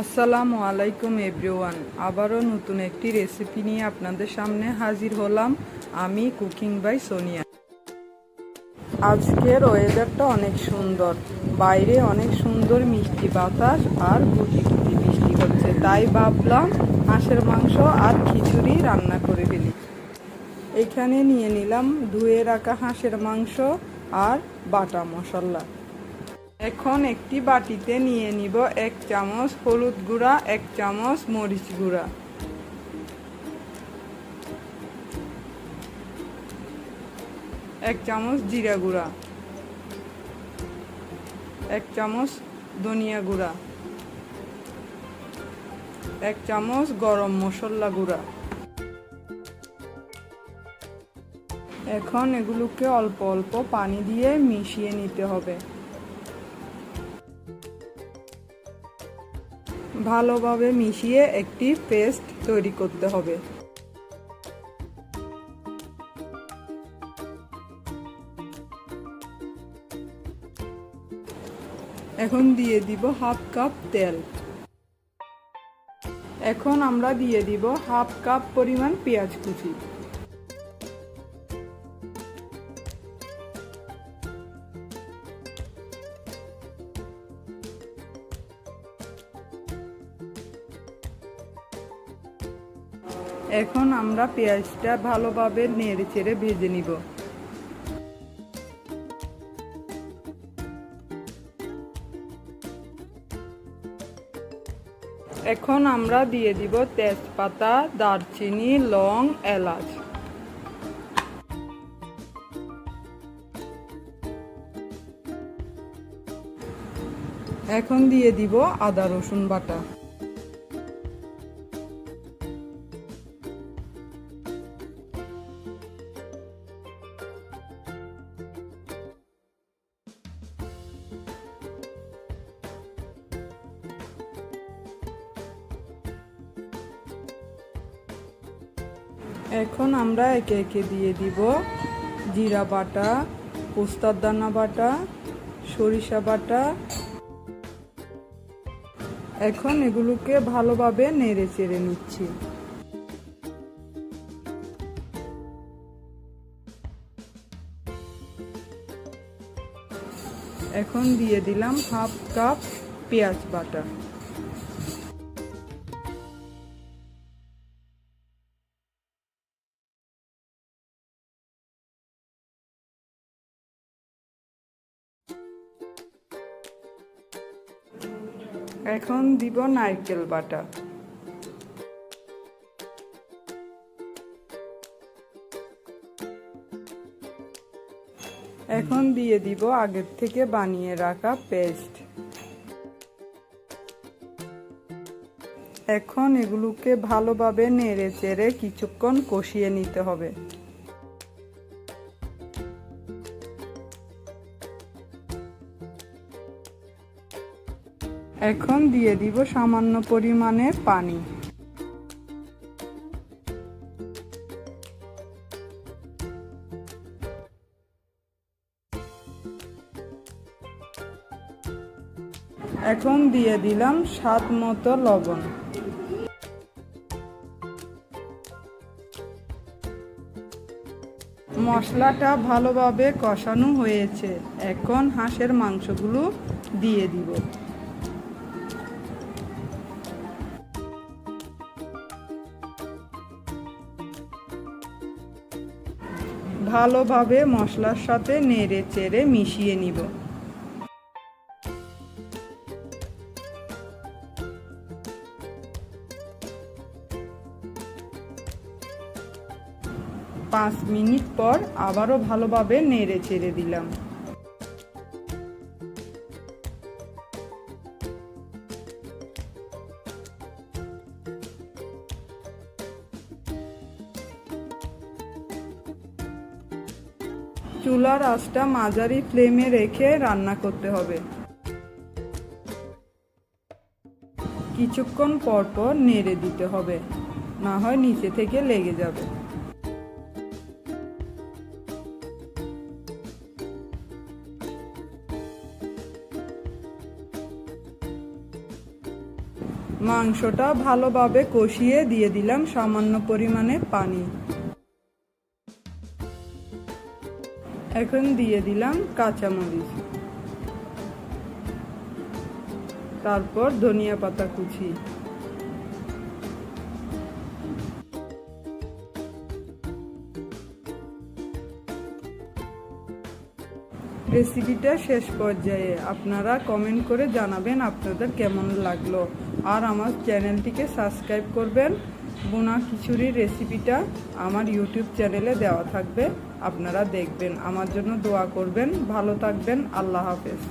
আসসালামু আলাইকুম এভরিওয়ান। আবারও নতুন একটি রেসিপি নিয়ে আপনাদের সামনে হাজির হলাম। আমি কুকিং বাই সোনিয়া। আজকের ওয়েদারটা অনেক সুন্দর, বাইরে অনেক সুন্দর মিষ্টি বাতাস আর গুটি গুটি বৃষ্টি হচ্ছে, তাই ভাবলাম হাঁসের মাংস আর খিচুড়ি রান্না করে ফেলি। এখানে নিয়ে নিলাম ধুয়ে রাখা হাঁসের মাংস আর বাটা মশলা। এখন একটি বাটিতে নিয়ে নিব 1 চামচ হলুদ গুঁড়া, 1 চামচ মরিচ গুঁড়া, 1 চামচ জিরা গুঁড়া, 1 চামচ ধনিয়া গুঁড়া, 1 চামচ গরম মশলা গুঁড়া। এখন এগুলোকে অল্প অল্প পানি দিয়ে মিশিয়ে নিতে হবে। ভালোভাবে মিশিয়ে একটি পেস্ট তৈরি করতে হবে। এখন দিয়ে দিব হাফ কাপ তেল। এখন আমরা দিয়ে দিব হাফ কাপ পরিমাণ পেঁয়াজ কুচি। এখন আমরা পেঁয়াজটা ভালোভাবে নেড়ে চেড়ে ভেজে নিব। এখন আমরা দিয়ে দিব তেজপাতা, দারচিনি, লং, এলাচ। এখন দিয়ে দিব আদা রসুন বাটা। এখন আমরা একে একে দিয়ে দিব জিরা বাটা, পোস্তার দানা বাটা, সরিষা বাটা। এখন এগুলোকে ভালোভাবে নেড়ে চেড়ে নিচ্ছি। এখন দিয়ে দিলাম হাফ কাপ পেঁয়াজ বাটা। এখন দিব নারকেল বাটা। এখন দিয়ে দিব আগের থেকে বানিয়ে রাখা পেস্ট। এখন এগুলোকে ভালোভাবে নেড়ে চেড়ে কিছুক্ষণ কষিয়ে নিতে হবে। এখন দিয়ে দিব সামান্য পরিমাণে পানি। এখন দিয়ে দিলাম স্বাদ মতো লবণ। মশলাটা ভালোভাবে কষানো হয়েছে। এখন হাঁসের মাংসগুলো দিয়ে দিব। ভালোভাবে মশলার সাথে নেড়ে চেড়ে মিশিয়ে নিব। পাঁচ মিনিট পর আবারও ভালোভাবে নেড়ে চেড়ে দিলাম। চুলার আঁচটা মাঝারি ফ্লেমে রেখে রান্না করতে হবে। কিছুক্ষণ পর পর নেড়ে দিতে হবে, না হয় নিচে থেকে লেগে যাবে। মাংসটা ভালোভাবে কষিয়ে দিয়ে দিলাম সামান্য পরিমাণে পানি। এখন দিয়ে দিলাম কাঁচামরিচ, তারপর ধনিয়া পাতা কুচি। রেসিপিটা শেষ পর্যায়ে আপনারা কমেন্ট করে জানাবেন আপনাদের কেমন লাগলো, আর আমার চ্যানেলটিকে সাবস্ক্রাইব করবেন। বোনা খিচুড়ির রেসিপিটা আমার ইউটিউব চ্যানেলে দেওয়া থাকবে, আপনারা দেখবেন। আমার জন্য দোয়া করবেন। ভালো থাকবেন। আল্লাহ হাফেজ।